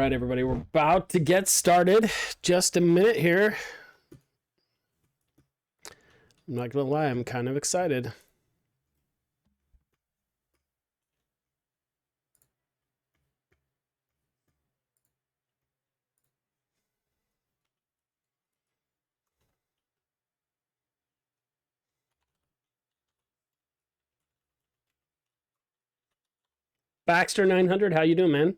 Right, everybody, we're about to get started. Just a minute here. I'm not gonna lie, I'm kind of excited. Baxter 900, how you doing, man?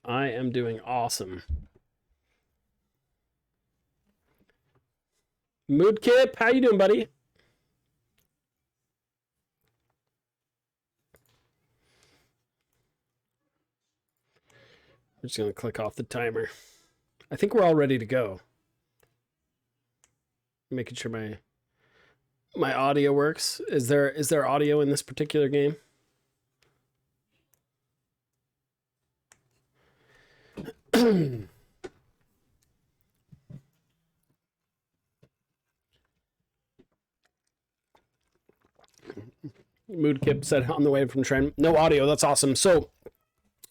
I am doing awesome. Mood Kip, how you doing, buddy? I'm just gonna click off the timer. I think we're all ready to go. Making sure my audio works. Is there audio in this particular game? Mood Kip said on the way from train. No audio. That's awesome. So,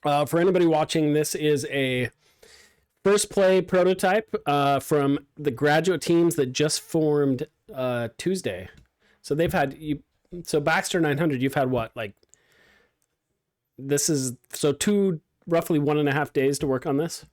for anybody watching, this is a first play prototype from the graduate teams that just formed Tuesday. So they've had you. So Baxter 900, you've had what? Like, this is so roughly 1.5 days to work on this.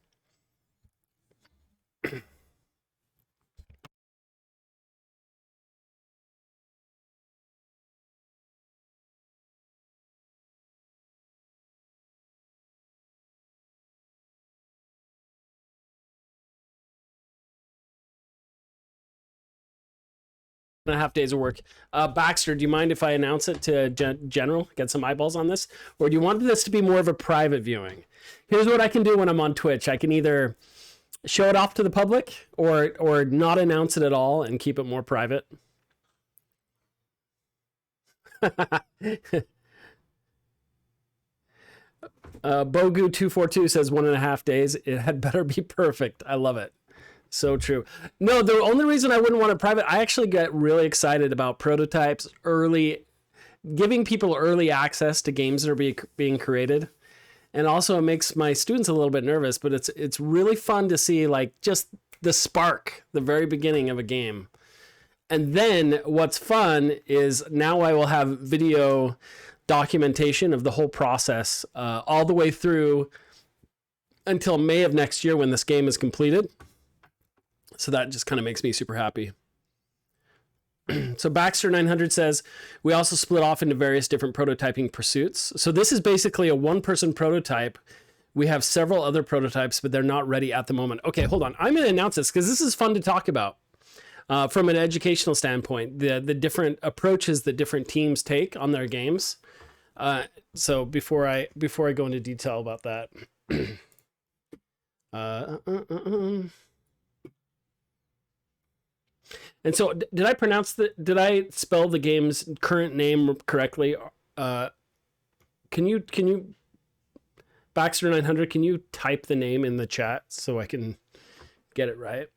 And a half days of work. Baxter, do you mind if I announce it to general, get some eyeballs on this? Or do you want this to be more of a private viewing? Here's what I can do when I'm on Twitch. I can either show it off to the public or not announce it at all and keep it more private. Bogu242 says 1.5 days. It had better be perfect. I love it. So true. No, the only reason I wouldn't want it private, I actually get really excited about prototypes giving people early access to games that are being created. And also it makes my students a little bit nervous, but it's really fun to see like just the spark, the very beginning of a game. And then what's fun is now I will have video documentation of the whole process all the way through until May of next year when this game is completed. So that just kind of makes me super happy. So Baxter 900 says, we also split off into various different prototyping pursuits. So this is basically a one-person prototype. We have several other prototypes, but they're not ready at the moment. Okay, hold on. I'm going to announce this because this is fun to talk about from an educational standpoint, the different approaches that different teams take on their games. So before I go into detail about that, and so did I spell the game's current name correctly? Can you Baxter 900, can you type the name in the chat so I can get it right?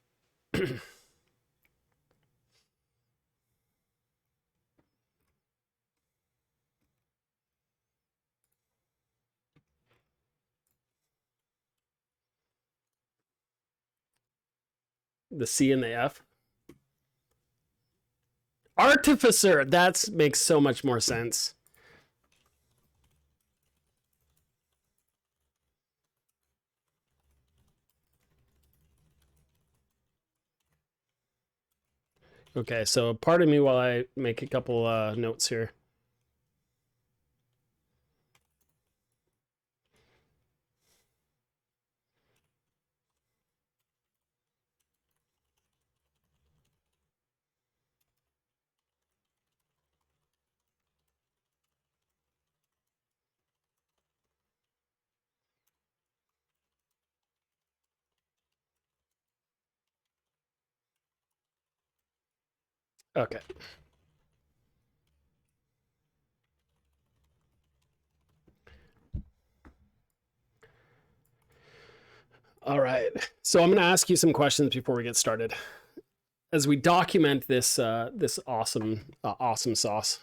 The C and the F. Articifer. That makes so much more sense. Okay, so pardon me while I make a couple notes here. Okay. All right. So I'm going to ask you some questions before we get started as we document this this awesome awesome sauce.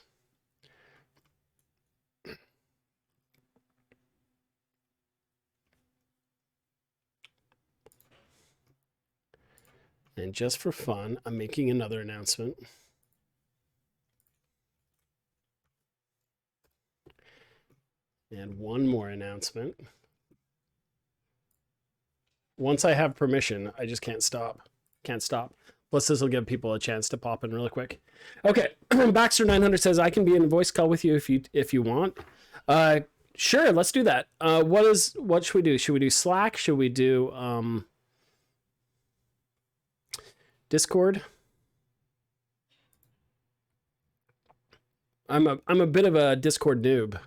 And just for fun, I'm making another announcement. And one more announcement. Once I have permission, I just can't stop. Can't stop. Plus, this will give people a chance to pop in really quick. Okay, Baxter 900 says I can be in a voice call with you if you want. Sure, let's do that. What should we do? Should we do Slack? Should we do Discord? I'm a bit of a Discord noob.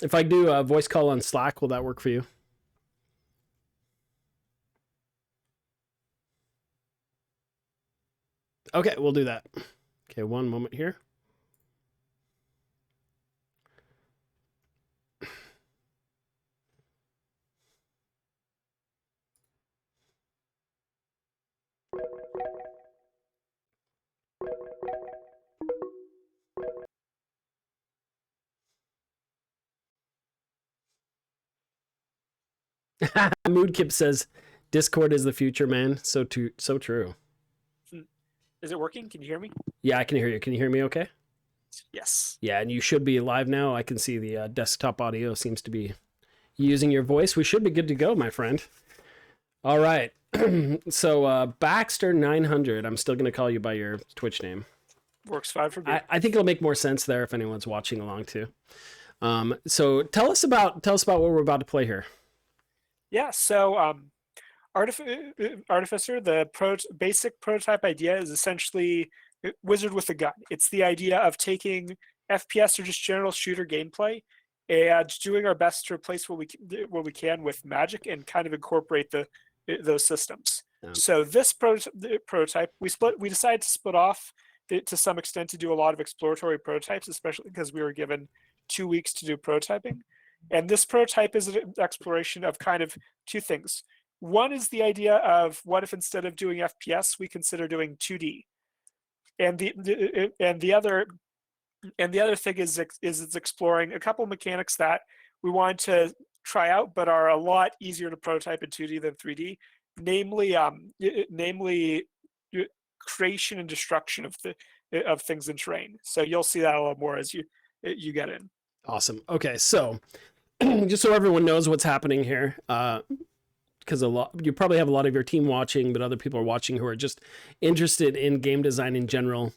If I do a voice call on Slack, will that work for you? Okay, we'll do that. Okay, one moment here. Moodkip says, Discord is the future, man. So true. Is it working? Can you hear me? Yeah, I can hear you. Can you hear me okay? Yes. Yeah, and you should be live now. I can see the desktop audio seems to be using your voice. We should be good to go, my friend. All right. So Baxter 900, I'm still going to call you by your Twitch name. Works fine for me. I think it'll make more sense there if anyone's watching along too. So tell us about what we're about to play here. Yeah, so Artificer, the basic prototype idea is essentially Wizard with a gun. It's the idea of taking FPS or just general shooter gameplay and doing our best to replace what we can with magic and kind of incorporate those systems. So this prototype, we decided to split off to some extent to do a lot of exploratory prototypes, especially because we were given 2 weeks to do prototyping. And this prototype is an exploration of kind of two things. One is the idea of what if instead of doing FPS, we consider doing 2D. And the other thing is it's exploring a couple mechanics that we want to try out, but are a lot easier to prototype in 2D than 3D. Namely, creation and destruction of things in terrain. So you'll see that a lot more as you get in. Awesome. Okay, so just so everyone knows what's happening here, because you probably have a lot of your team watching, but other people are watching who are just interested in game design in general.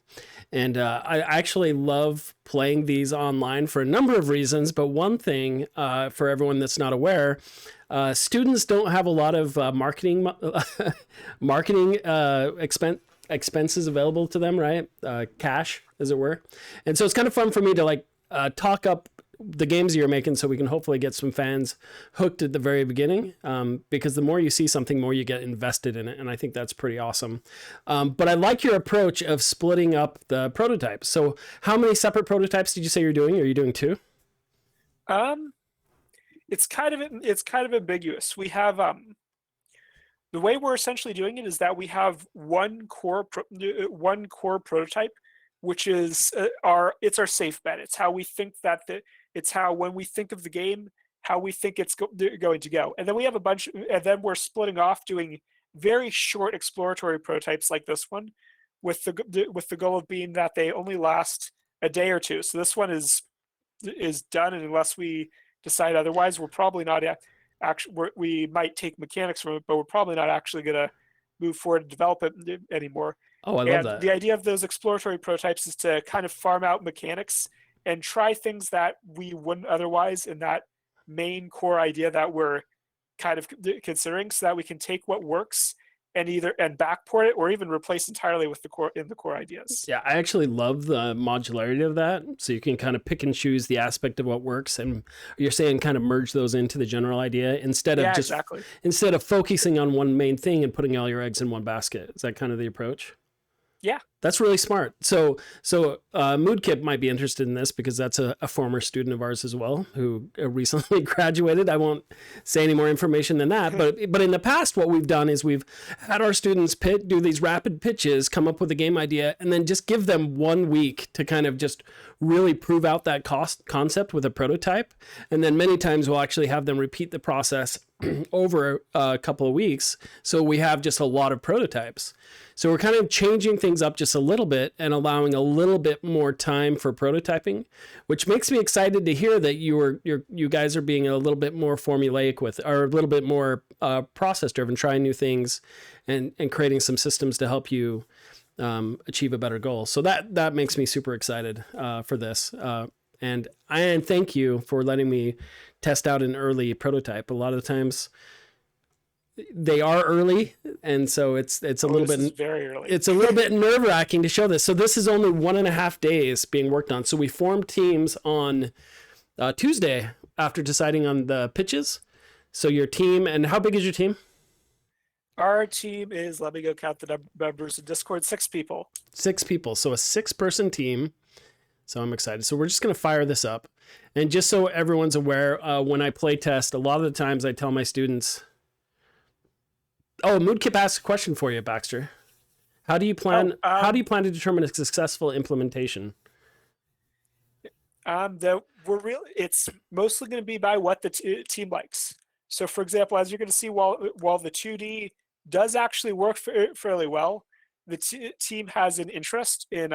And I actually love playing these online for a number of reasons. But one thing for everyone that's not aware, students don't have a lot of marketing expenses available to them, right? Cash, as it were. And so it's kind of fun for me to talk up the games you're making so we can hopefully get some fans hooked at the very beginning, because the more you see something, more you get invested in it, and I think that's pretty awesome. But I like your approach of splitting up the prototypes. So how many separate prototypes did you say you're doing? Are you doing 2? It's kind of ambiguous. We have the way we're essentially doing it is that we have one core prototype, which is our safe bet. It's how we think it's how when we think of the game, how we think it's going to go. And then we have and then we're splitting off doing very short exploratory prototypes like this one, with the goal of being that they only last a day or two. So this one is done, and unless we decide otherwise, we're probably not we might take mechanics from it, but we're probably not actually going to move forward and develop it anymore. Oh, I love that. The idea of those exploratory prototypes is to kind of farm out mechanics and try things that we wouldn't otherwise in that main core idea that we're kind of considering, so that we can take what works and backport it or even replace entirely with the core ideas. Yeah, I actually love the modularity of that. So you can kind of pick and choose the aspect of what works, and you're saying kind of merge those into the general idea instead of instead of focusing on one main thing and putting all your eggs in one basket. Is that kind of the approach? Yeah, That's really smart. So Moodkip might be interested in this because that's a former student of ours as well who recently graduated. I won't say any more information than that. But in the past, what we've done is we've had our students do these rapid pitches, come up with a game idea, and then just give them 1 week to kind of just really prove out that concept with a prototype. And then many times we'll actually have them repeat the process over a couple of weeks. So we have just a lot of prototypes. So we're kind of changing things up just a little bit and allowing a little bit more time for prototyping, which makes me excited to hear that you guys are being a little bit more formulaic with, or a little bit more process driven, trying new things and creating some systems to help you achieve a better goal. So that makes me super excited for this. And thank you for letting me test out an early prototype. A lot of the times they are early, and so it's a little bit very early. It's a little bit nerve-wracking to show this. So this is only 1.5 days being worked on. So we formed teams on Tuesday after deciding on the pitches. So your team, and how big is your team? Our team is, let me go count the members of Discord, 6 people. 6 people. So a 6-person team. So I'm excited. So we're just going to fire this up. And just so everyone's aware, when I play test, a lot of the times I tell my students, Moodkip asked a question for you, Baxter. How do you plan to determine a successful implementation? It's mostly going to be by what the team likes. So for example, as you're going to see, while the 2D does actually work fairly well, the team has an interest in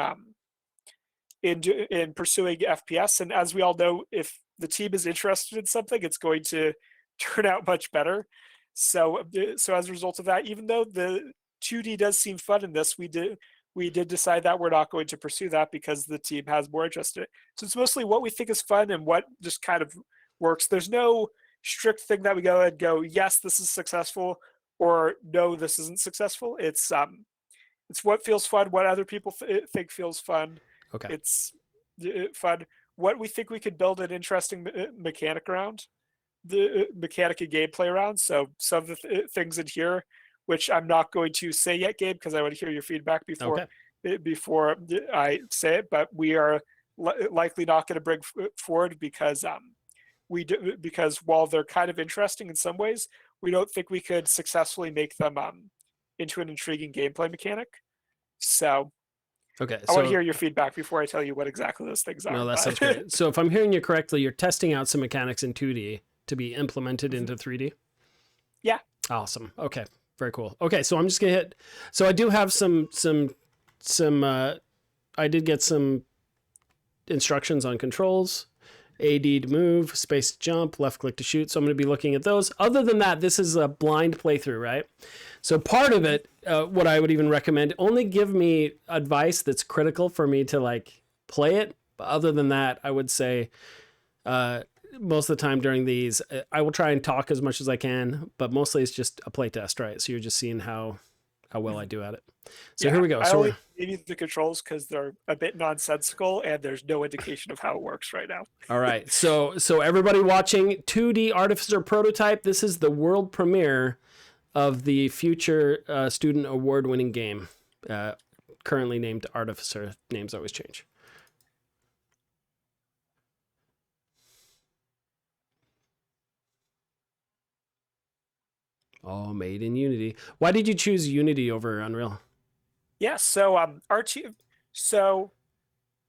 pursuing FPS. And as we all know, if the team is interested in something, it's going to turn out much better. So as a result of that, even though the 2D does seem fun in this, we did decide that we're not going to pursue that because the team has more interest in it. So it's mostly what we think is fun and what just kind of works. There's no strict thing that we go, yes, this is successful, or no, this isn't successful. It's what feels fun, what other people think feels fun. Okay. It's fun. What we think we could build an interesting mechanic around, the mechanic and gameplay around. So some of the things in here, which I'm not going to say yet, Gabe, because I want to hear your feedback before I say it. But we are likely not going to bring forward because because while they're kind of interesting in some ways, we don't think we could successfully make them into an intriguing gameplay mechanic. So okay, I want to hear your feedback before I tell you what exactly those things are. No, that sounds great. So if I'm hearing you correctly, you're testing out some mechanics in 2D to be implemented into 3D? Yeah. Awesome. Okay, very cool. Okay, so I'm just gonna hit. So I do have some. I did get some instructions on controls. AD to move, space to jump, left click to shoot. So I'm going to be looking at those. Other than that, this is a blind playthrough, right? So part of it, what I would even recommend, only give me advice that's critical for me to like play it. But other than that, I would say most of the time during these, I will try and talk as much as I can, but mostly it's just a play test, right? So you're just seeing how well I do at it. So here we go. I So only gave you the controls because they're a bit nonsensical and there's no indication of how it works right now. All right. So everybody watching 2D Artificer prototype, this is the world premiere of the future student award-winning game, currently named Artificer. Names always change. All made in Unity. Why did you choose Unity over Unreal? Yeah, so our team. So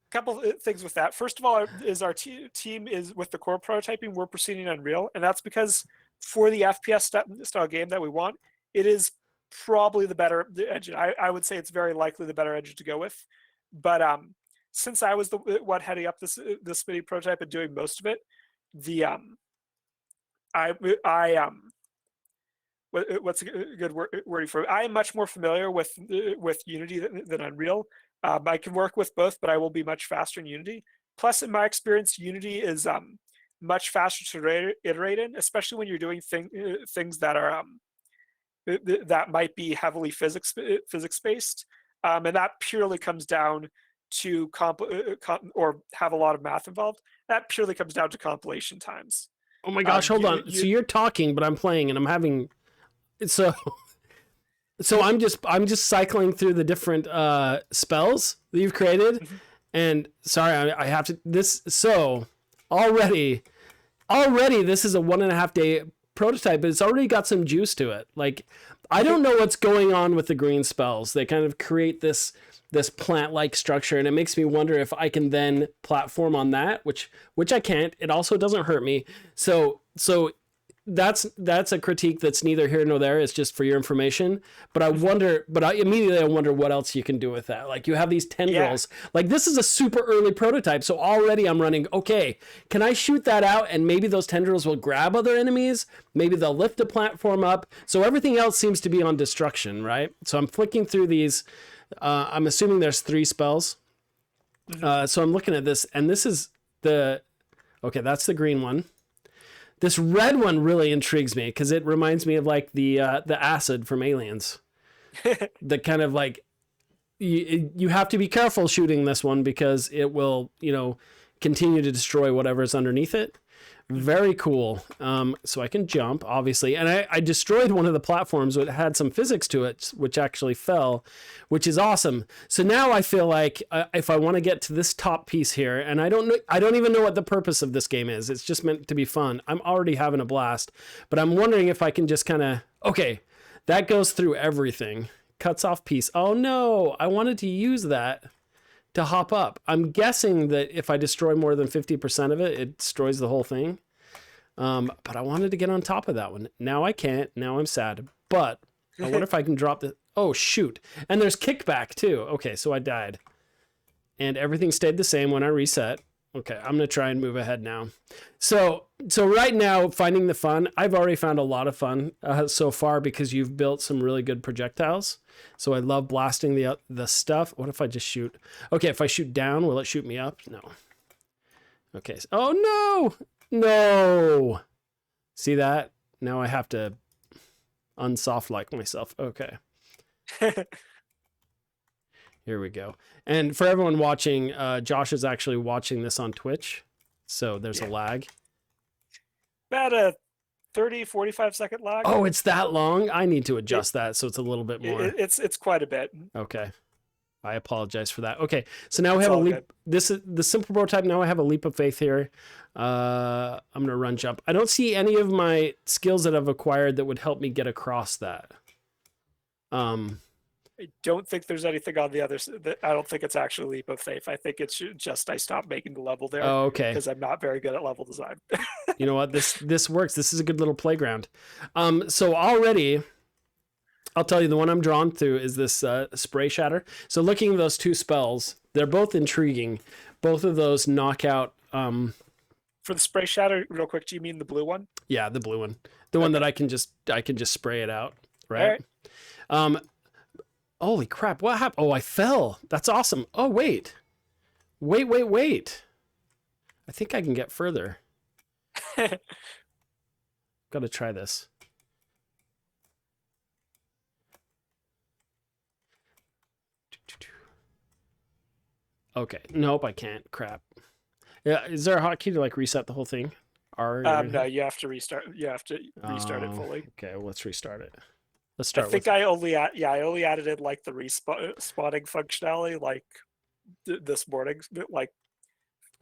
a couple of things with that. First of all, is our team is with the core prototyping. We're proceeding Unreal, and that's because for the FPS style game that we want, it is probably the better engine. I would say it's very likely the better engine to go with. But since I was the one heading up this mini prototype and doing most of it, the what's a good wording for it? I am much more familiar with Unity than Unreal. I can work with both, but I will be much faster in Unity. Plus, in my experience, Unity is much faster to iterate in, especially when you're doing things that are that might be heavily physics based, and that purely comes down to or have a lot of math involved. That purely comes down to compilation times. Oh my gosh, hold on. So you're talking, but I'm playing, and I'm having. So So I'm just cycling through the different spells that you've created, Mhm. and sorry, I have to this. So already this is a 1.5 day prototype, but it's already got some juice to it. Like I don't know what's going on with the green spells. They kind of create this plant like structure, and it makes me wonder if I can then platform on that, which I can't. It also doesn't hurt me. So that's a critique that's neither here nor there. It's just for your information. But I immediately wonder what else you can do with that. Like you have these tendrils. Yeah. Like this is a super early prototype, so already I'm running. Okay, can I shoot that out and maybe those tendrils will grab other enemies? Maybe they'll lift a platform up. So everything else seems to be on destruction, right? So I'm flicking through these. I'm assuming there's 3 spells. So I'm looking at this, and this is okay. That's the green one. This red one really intrigues me because it reminds me of like the acid from Aliens. The kind of like you have to be careful shooting this one because it will, continue to destroy whatever's underneath it. Very cool. So I can jump, obviously. And I destroyed one of the platforms that had some physics to it, which actually fell, which is awesome. So now I feel like if I want to get to this top piece here, and I don't even know what the purpose of this game is. It's just meant to be fun. I'm already having a blast, but I'm wondering if I can just kind of, okay, that goes through everything. Cuts off piece. Oh no, I wanted to use that to hop up. I'm guessing that if I destroy more than 50% of it, it destroys the whole thing. But I wanted to get on top of that one. Now I can't. Now I'm sad. But I wonder if I can drop the... Oh, shoot. And there's kickback, too. Okay, so I died. And everything stayed the same when I reset. Okay, I'm going to try and move ahead now. So right now, finding the fun, I've already found a lot of fun so far because you've built some really good projectiles. So I love blasting the stuff. What if I just shoot? Okay, if I shoot down, will it shoot me up? No. Okay. Oh, no. See that? Now I have to unsoft-like myself. Okay. Here we go. And for everyone watching, Josh is actually watching this on Twitch. So there's a lag. About a 30, 45 second lag. Oh, it's that long? I need to adjust that so it's a little bit more. It's quite a bit. Okay. I apologize for that. Okay. So now we have a leap. Good. This is the simple prototype. Now I have a leap of faith here. I'm going to run jump. I don't see any of my skills that I've acquired that would help me get across that. I don't think there's anything on the other side. I don't think it's actually leap of faith. I think it's just I stopped making the level there. Oh, okay. Because I'm not very good at level design. You know what? This works. This is a good little playground. So already, I'll tell you the one I'm drawn to is this spray shatter. So looking at those 2 spells, they're both intriguing. Both of those knock out. For the spray shatter, real quick, do you mean the blue one? Yeah, the blue one. The one that I can just spray it out. Right. All right. Holy crap, what happened? Oh, I fell. That's awesome. Oh, wait. Wait. I think I can get further. Gotta try this. Okay, nope, I can't. Crap. Yeah, is there a hotkey to like reset the whole thing? No, you have to restart. You have to restart it fully. Okay, well, let's restart it. Let's start. I think I only added in like the respawning functionality like this morning, like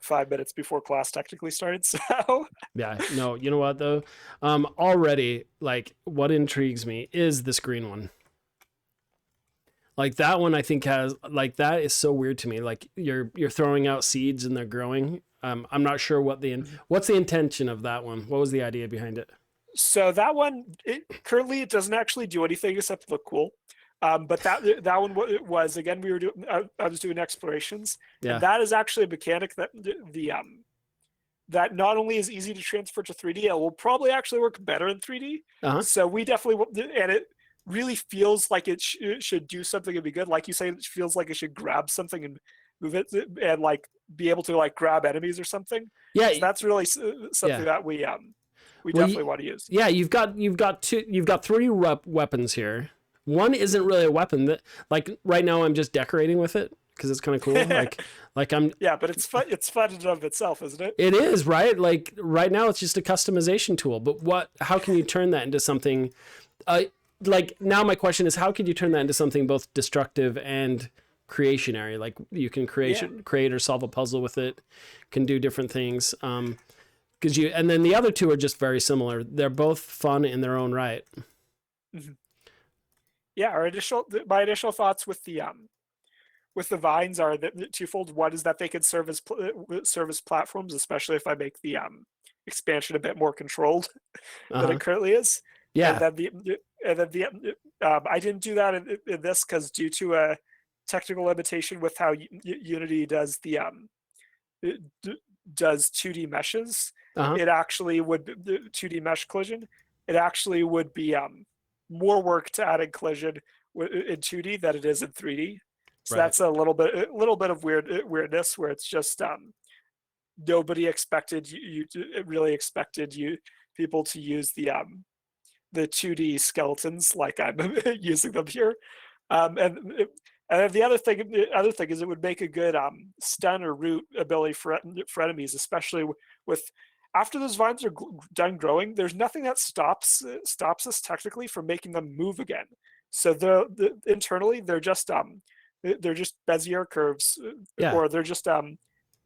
5 minutes before class technically started. So yeah, no, you know what though? Already, like, what intrigues me is this green one. Like that one, I think has like that is so weird to me. Like you're throwing out seeds and they're growing. I'm not sure what's the intention of that one. What was the idea behind it? So that one, currently it doesn't actually do anything except look cool. But that one was, again, I was doing explorations. Yeah. And that is actually a mechanic that that not only is easy to transfer to 3D, it will probably actually work better in 3D. Uh-huh. So we definitely, and it really feels like it should do something and be good. Like you say, it feels like it should grab something and move it and like be able to like grab enemies or something. Yeah. So that's really something that we definitely want to use. Yeah, you've got 3 weapons here. One isn't really a weapon. That like right now I'm just decorating with it because it's kind of cool. like I'm. Yeah, but it's fun. It's fun in and of itself, isn't it? It is, right? Like right now it's just a customization tool. But how can you turn that into something? like now my question is, how could you turn that into something both destructive and creationary? Like you can Yeah. create or solve a puzzle with it, can do different things. Because and then the other two are just very similar. They're both fun in their own right. Mhm. Yeah. My initial thoughts with the vines are the twofold. One is that they could serve as platforms, especially if I make the expansion a bit more controlled than it Uh-huh. currently is. And Yeah. then I didn't do that in this because due to a technical limitation with how Unity does it does 2D meshes, Uh-huh. it actually would the 2D mesh collision. It actually would be more work to add in collision in 2D than it is in 3D. So Right. that's a little bit of weirdness where it's just nobody expected really expected you people to use the 2D skeletons like I'm using them here. And the other thing is it would make a good stun or root ability for enemies, especially with after those vines are done growing. There's nothing that stops us technically from making them move again. So internally they're just Bezier curves, Yeah. or they're just a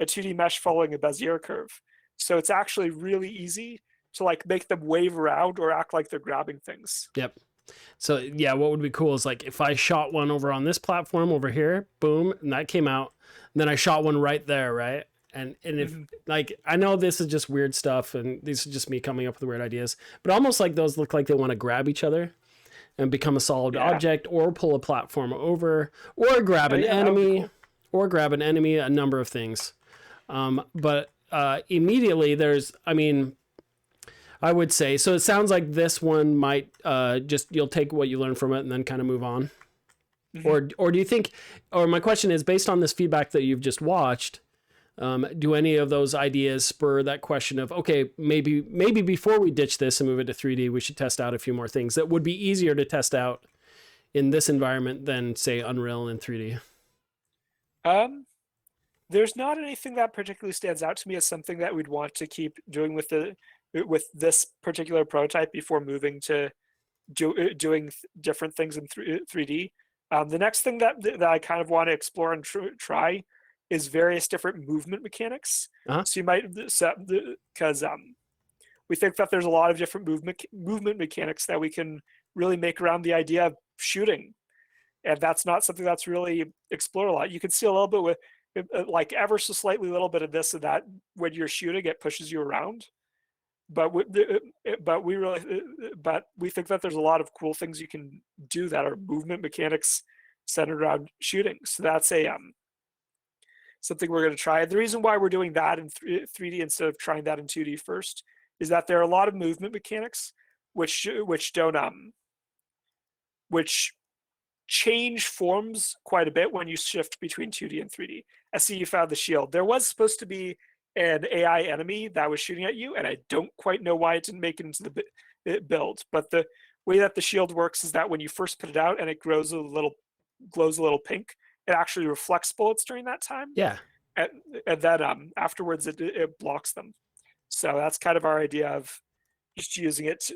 2D mesh following a Bezier curve. So it's actually really easy to like make them wave around or act like they're grabbing things. Yep. So yeah, what would be cool is like if I shot one over on this platform over here, boom, and that came out, and then I shot one right there, right? And if Mhm. like I know this is just weird stuff, and these are just me coming up with weird ideas, but almost like those look like they want to grab each other and become a solid Yeah. object, or pull a platform over, or grab Oh an yeah, that would be enemy, cool. a number of things. But immediately there's, I mean, I would say so. It sounds like this one might just you'll take what you learn from it and then kind of move on, Mhm. or do you think? Or my question is, based on this feedback that you've just watched, do any of those ideas spur that question of okay, maybe before we ditch this and move it to 3D, we should test out a few more things that would be easier to test out in this environment than say Unreal in 3D. Um, there's not anything that particularly stands out to me as something that we'd want to keep doing with this particular prototype before moving to doing different things in 3D. The next thing that I kind of want to explore and try is various different movement mechanics. Uh huh. So you might because we think that there's a lot of different movement mechanics that we can really make around the idea of shooting, and that's not something that's really explored a lot. You can see a little bit with like ever so slightly little bit of this and that when you're shooting, it pushes you around. But but we think that there's a lot of cool things you can do that are movement mechanics centered around shooting. So that's a something we're going to try. The reason why we're doing that in 3D instead of trying that in 2D first is that there are a lot of movement mechanics which don't which change forms quite a bit when you shift between 2D and 3D. I see you found the shield. There was supposed to be an AI enemy that was shooting at you, and I don't quite know why it didn't make it into the build. But the way that the shield works is that when you first put it out and it glows a little pink, it actually reflects bullets during that time, Yeah. and, and then afterwards it blocks them. So that's kind of our idea of just using it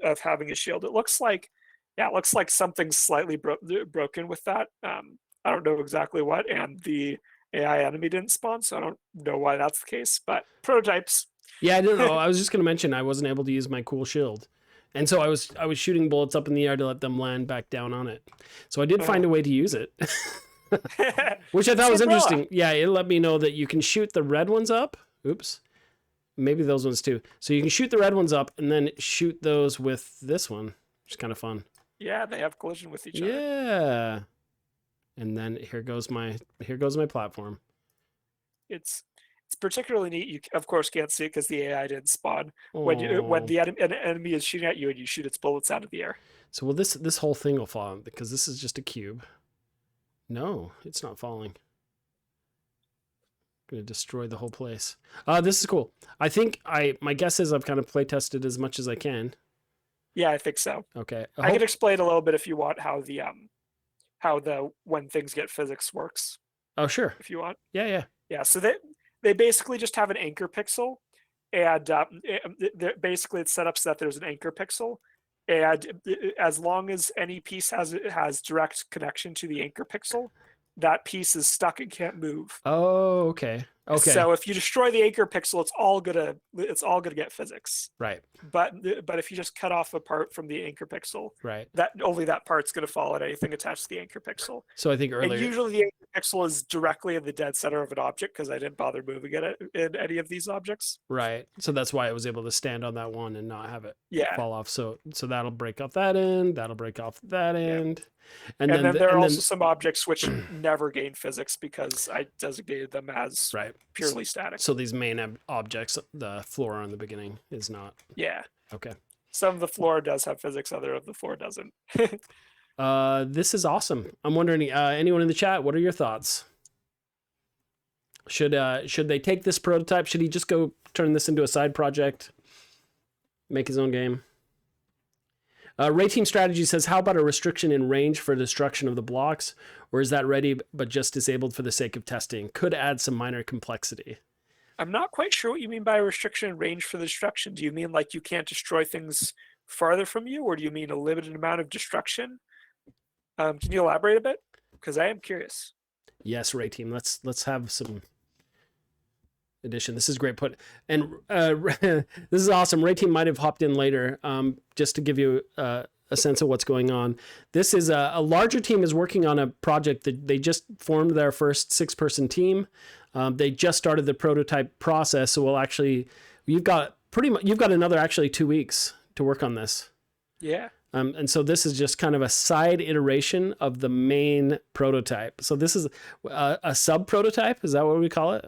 of having a shield. It looks like, yeah, it looks like something's slightly broken with that. I don't know exactly what, and the AI enemy didn't spawn, so I don't know why that's the case. But prototypes. Yeah, I don't know. I was just gonna mention I wasn't able to use my cool shield, and so I was shooting bullets up in the air to let them land back down on it. So I did find a way to use it, which I thought was Umbrella. interesting. Yeah, it let me know that you can shoot the red ones up. Oops, maybe those ones too. So you can shoot the red ones up and then shoot those with this one, which is kind of fun. Yeah, they have collision with each other. Yeah, and then here goes my platform. It's particularly neat. You of course can't see it because the AI didn't spawn when Oh, the enemy is shooting at you and you shoot its bullets out of the air. so well this whole thing will fall because this is just a cube. No, it's not falling. Gonna destroy the whole place. This is cool. I think my guess is I've kind of play tested as much as I can. Yeah, I think so. Okay. I can explain a little bit if you want how the when things get physics works, Oh sure. if you want. Yeah, yeah. Yeah, so they basically just have an anchor pixel, and basically it's set up so that there's an anchor pixel, And as long as any piece has direct connection to the anchor pixel, that piece is stuck and can't move. Oh, okay. Okay. So if you destroy the anchor pixel, it's all gonna get physics. Right. But if you just cut off a part from the anchor pixel, Right. that only that part's gonna fall at anything attached to the anchor pixel. So I think And earlier. usually the anchor pixel is directly in the dead center of an object because I didn't bother moving it in any of these objects. Right. So that's why it was able to stand on that one and not have it Yeah. fall off. So that'll break off that end. That'll break off that end. And then there are also some objects which never gain physics because I designated them as right. purely static. So these main objects, the floor on the beginning is not. Yeah. Okay. Some of the floor does have physics, other of the floor doesn't. This is awesome. I'm wondering, anyone in the chat, what are your thoughts? Should they take this prototype? Should he just go turn this into a side project? Make his own game? Ray Team Strategy says, how about a restriction in range for destruction of the blocks? Or is that ready but just disabled for the sake of testing? Could add some minor complexity. I'm not quite sure what you mean by restriction in range for the destruction. Do you mean like you can't destroy things farther from you, or do you mean a limited amount of destruction? Can you elaborate a bit? Because I am curious. Yes, Ray Team. Let's have some addition. This is great put. And this is awesome. Ray Team might have hopped in later just to give you a sense of what's going on. This is a larger team is working on a project that they just formed their first 6-person team. They just started the prototype process. So you've got another actually 2 weeks to work on this. Yeah. And so this is just kind of a side iteration of the main prototype. So this is a sub prototype. Is that what we call it?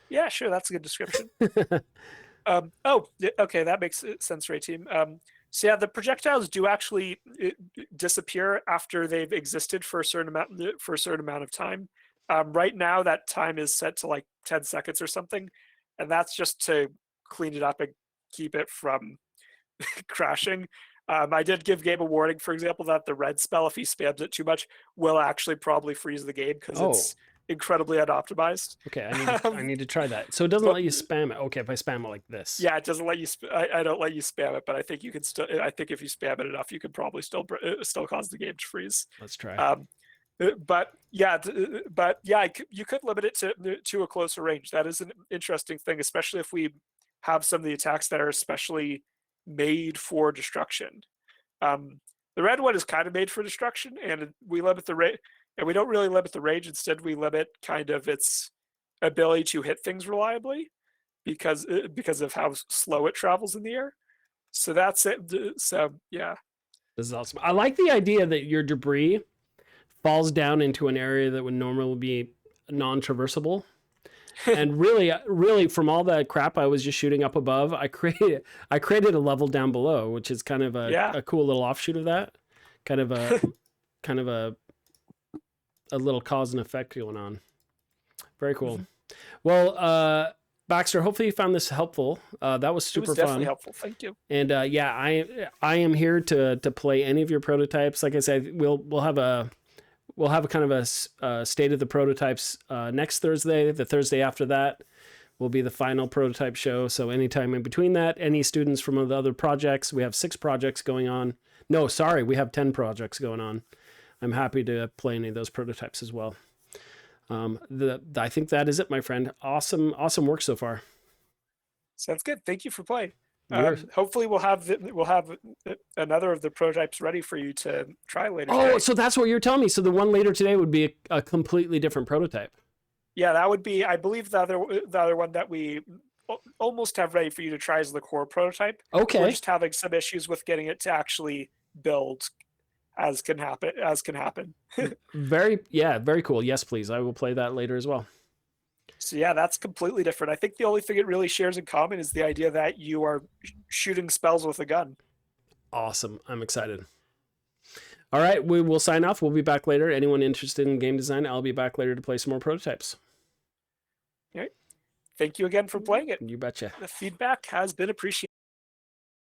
Yeah, sure. That's a good description. Okay. That makes sense, Ray Team. So yeah, the projectiles do actually disappear after they've existed for a certain amount of time. Right now, that time is set to like 10 seconds or something. And that's just to clean it up and keep it from crashing. I did give Gabe a warning, for example, that the red spell, if he spams it too much, will actually probably freeze the game because it's incredibly unoptimized. Okay, I need to try that. So it doesn't let you spam it. Okay, if I spam it like this. Yeah, it doesn't let you. I don't let you spam it, but I think you can still. I think if you spam it enough, you can probably still cause the game to freeze. Let's try. But yeah, you could limit it to a closer range. That is an interesting thing, especially if we have some of the attacks that are especially made for destruction. The red one is kind of made for destruction, and we limit the range, and we don't really limit the range. Instead, we limit kind of its ability to hit things reliably because of how slow it travels in the air. So that's it. So yeah, this is awesome. I like the idea that your debris falls down into an area that would normally be non-traversable. And really, from all the crap I was just shooting up above, I created a level down below, which is kind of a cool little offshoot of that. Kind of a little cause and effect going on. Very cool. Mm-hmm. Well, Baxter, hopefully you found this helpful. That was super fun. Definitely helpful. Thank you. And I am here to play any of your prototypes. Like I said, we'll have a kind of a state of the prototypes next Thursday. The Thursday after that will be the final prototype show. So anytime in between that, any students from the other projects, we have 6 projects going on. No, sorry, we have 10 projects going on. I'm happy to play any of those prototypes as well. I think that is it, my friend. Awesome work so far. Sounds good. Thank you for playing. Hopefully we'll have another of the prototypes ready for you to try later. Oh, so that's what you're telling me. So the one later today would be a completely different prototype. Yeah, that would be, I believe, the other one that we almost have ready for you to try is the core prototype. Okay. We're just having some issues with getting it to actually build as can happen. Very cool. Yes, please. I will play that later as well. So yeah, that's completely different. I think the only thing it really shares in common is the idea that you are shooting spells with a gun. Awesome. I'm excited. All right, we will sign off. We'll be back later. Anyone interested in game design, I'll be back later to play some more prototypes. All right. Thank you again for playing it. You betcha. The feedback has been appreciated.